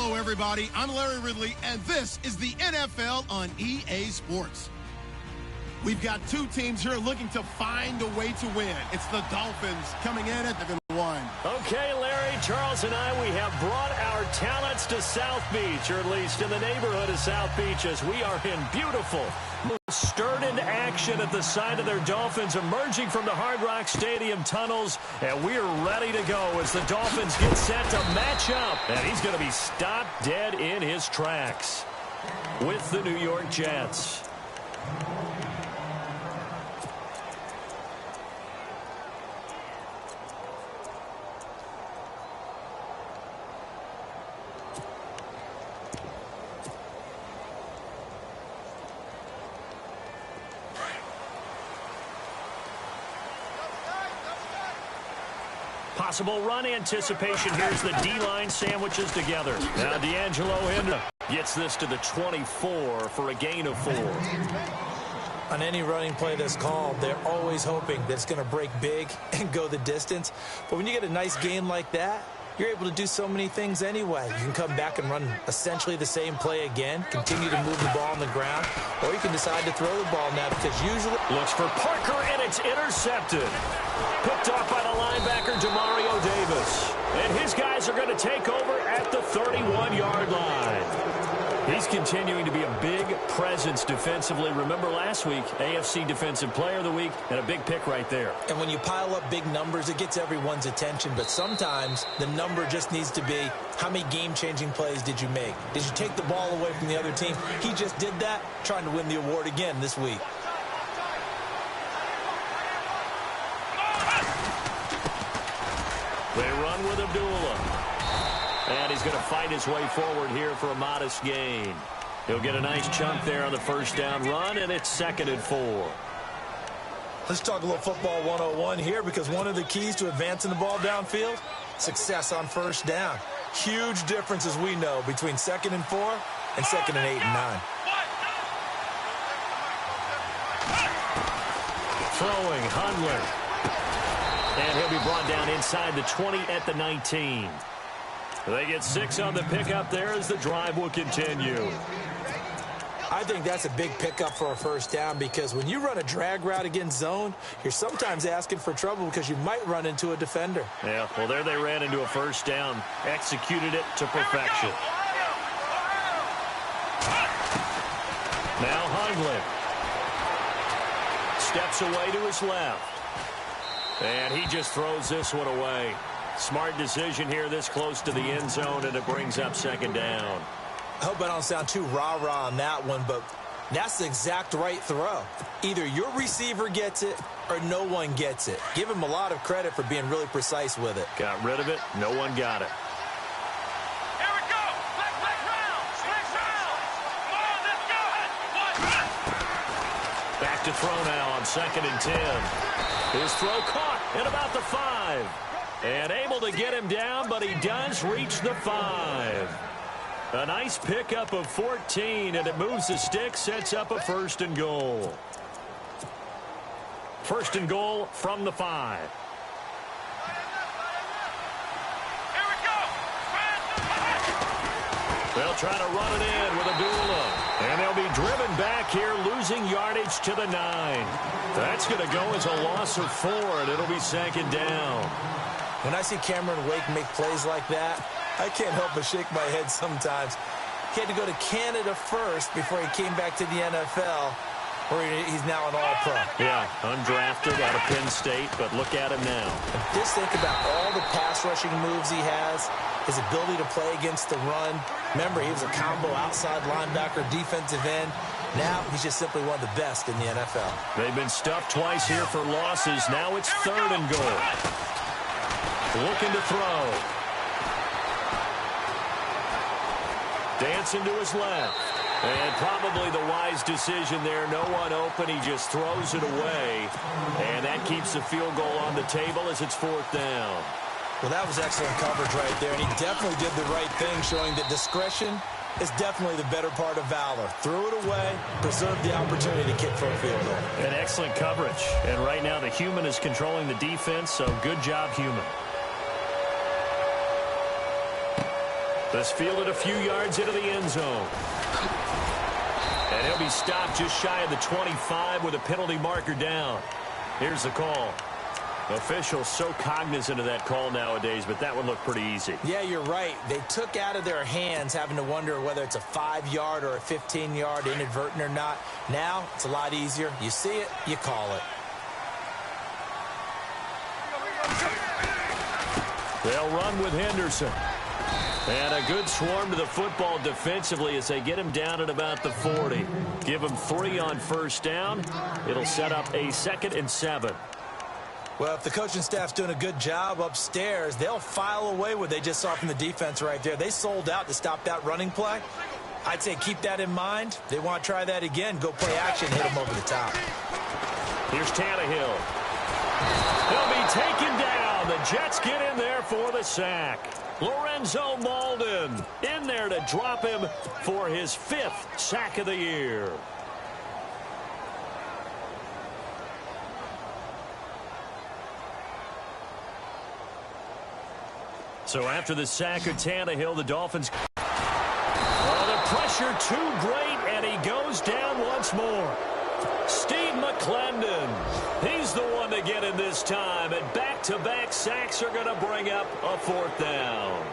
Hello, everybody. I'm Larry Ridley, and this is the NFL on EA Sports. We've got two teams here looking to find a way to win. It's the Dolphins coming in at 7-1. Okay, Larry, Charles, and I, we have brought our talents to South Beach, or at least in the neighborhood of South Beach, as we are in beautiful, stirred into action at the side of their Dolphins, emerging from the Hard Rock Stadium tunnels, and we are ready to go as the Dolphins get set to match up, and he's going to be stopped dead in his tracks with the New York Jets. Possible run anticipation. Here's the D-line sandwiches together. Now D'Angelo Henry gets this to the 24 for a gain of 4. On any running play that's called, they're always hoping that it's going to break big and go the distance. But when you get a nice gain like that, you're able to do so many things anyway. You can come back and run essentially the same play again, continue to move the ball on the ground, or you can decide to throw the ball now because usually... Looks for Parker, and it's intercepted. Picked off by the linebacker, Demario Davis. And his guys are going to take over at the 31-yard line. He's continuing to be a big presence defensively. Remember last week, AFC Defensive Player of the Week, and a big pick right there. And when you pile up big numbers, it gets everyone's attention. But sometimes the number just needs to be, how many game-changing plays did you make? Did you take the ball away from the other team? He just did that, trying to win the award again this week. They run with Abdullah. And he's going to fight his way forward here for a modest gain. He'll get a nice chunk there on the first down run, and it's 2nd and 4. Let's talk a little football 101 here, because one of the keys to advancing the ball downfield, success on first down. Huge difference, as we know, between 2nd and 4 and 2nd and 8 and 9. Throwing, Hundley. And he'll be brought down inside the 20 at the 19. They get 6 on the pickup there as the drive will continue. I think that's a big pickup for a first down, because when you run a drag route against zone, you're sometimes asking for trouble because you might run into a defender. Yeah, well, there they ran into a first down, executed it to perfection. Now Hundley steps away to his left. And he just throws this one away. Smart decision here this close to the end zone, and it brings up 2nd down. I hope I don't sound too rah-rah on that one, but that's the exact right throw. Either your receiver gets it or no one gets it. Give him a lot of credit for being really precise with it. Got rid of it. No one got it. Here we go. Flex round. Come on, let's go. Back to throw now on 2nd and 10. His throw caught at about the 5. And able to get him down, but he does reach the 5. A nice pickup of 14, and it moves the stick, sets up a 1st and goal. 1st and goal from the 5. Here we go. They'll try to run it in with Abdullah. And they'll be driven back here, losing yardage to the 9. That's going to go as a loss of 4, and it'll be 2nd down. When I see Cameron Wake make plays like that, I can't help but shake my head sometimes. He had to go to Canada first before he came back to the NFL, where he's now an All-Pro. Yeah, undrafted out of Penn State, but look at him now. And just think about all the pass-rushing moves he has, his ability to play against the run. Remember, he was a combo outside linebacker, defensive end. Now he's just simply one of the best in the NFL. They've been stuffed twice here for losses. Now it's 3rd and goal. Looking to throw. Dancing to his left. And probably the wise decision there. No one open. He just throws it away. And that keeps the field goal on the table as it's 4th down. Well, that was excellent coverage right there. And he definitely did the right thing, showing that discretion is definitely the better part of valor. Threw it away, preserved the opportunity to kick for a field goal. And excellent coverage. And right now the human is controlling the defense, so good job, human. This fielded a few yards into the end zone. And he'll be stopped just shy of the 25 with a penalty marker down. Here's the call. Officials so cognizant of that call nowadays, but that one looked pretty easy. Yeah, you're right. They took out of their hands having to wonder whether it's a 5-yard or a 15-yard, inadvertent or not. Now, it's a lot easier. You see it, you call it. They'll run with Henderson. And a good swarm to the football defensively as they get him down at about the 40. Give him 3 on first down. It'll set up a 2nd and 7. Well, if the coaching staff's doing a good job upstairs, they'll file away what they just saw from the defense right there. They sold out to stop that running play. I'd say keep that in mind. They want to try that again. Go play action, hit them over the top. Here's Tannehill. He'll be taken down. The Jets get in there for the sack. Lorenzo Malden in there to drop him for his 5th sack of the year. So after the sack of Tannehill, the Dolphins... Oh, the pressure too great, and he goes down once more. Steve McClendon, he's the one to get in this time, and back-to-back sacks are going to bring up a 4th down.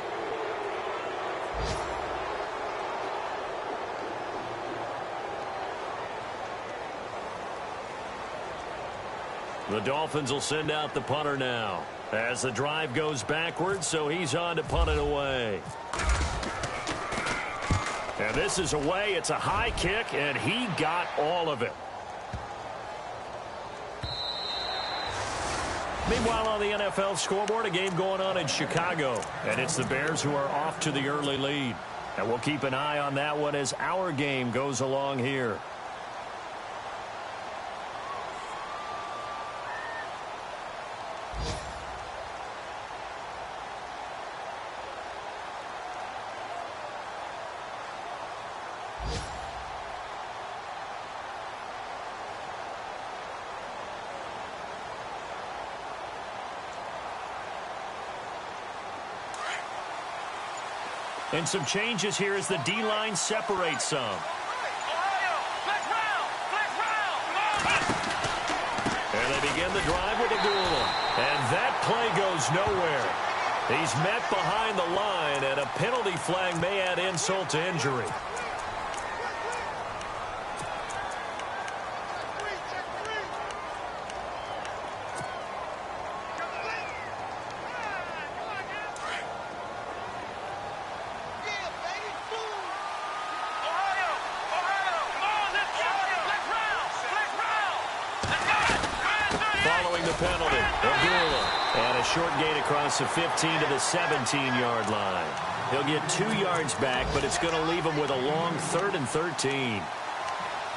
The Dolphins will send out the punter now as the drive goes backwards, so he's on to punt it away. And this is away. It's a high kick, and he got all of it. Meanwhile, on the NFL scoreboard, a game going on in Chicago, and it's the Bears who are off to the early lead. And we'll keep an eye on that one as our game goes along here. And some changes here as the D-line separates some. And they begin the drive with Abdullah. And that play goes nowhere. He's met behind the line, and a penalty flag may add insult to injury. Penalty. Abdullah. And a short gain across the 15 to the 17-yard line. He'll get 2 yards back, but it's going to leave him with a long 3rd and 13.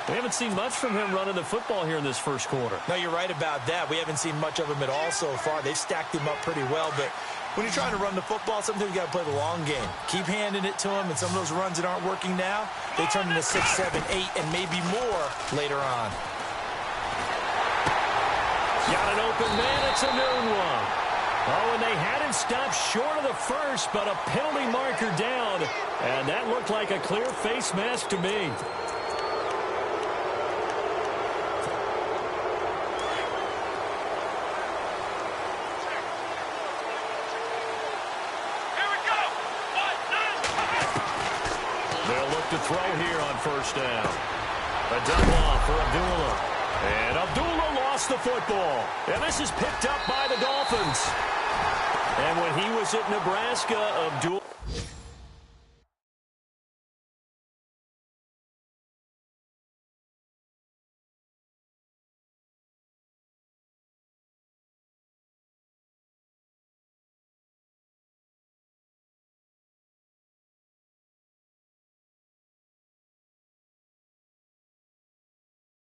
We haven't seen much from him running the football here in this first quarter. No, you're right about that. We haven't seen much of him at all so far. They've stacked him up pretty well, but when you're trying to run the football, sometimes you got to play the long game. Keep handing it to him, and some of those runs that aren't working now, they turn into 6, 7, 8, and maybe more later on. Got an open man. It's a noon one. Oh, and they had him stopped short of the first, but a penalty marker down. And that looked like a clear face mask to me. Here we go. They'll look to throw here on first down. A dump off for Abdullah. And Abdullah lost the football. And this is picked up by the Dolphins. And when he was at Nebraska, Abdullah...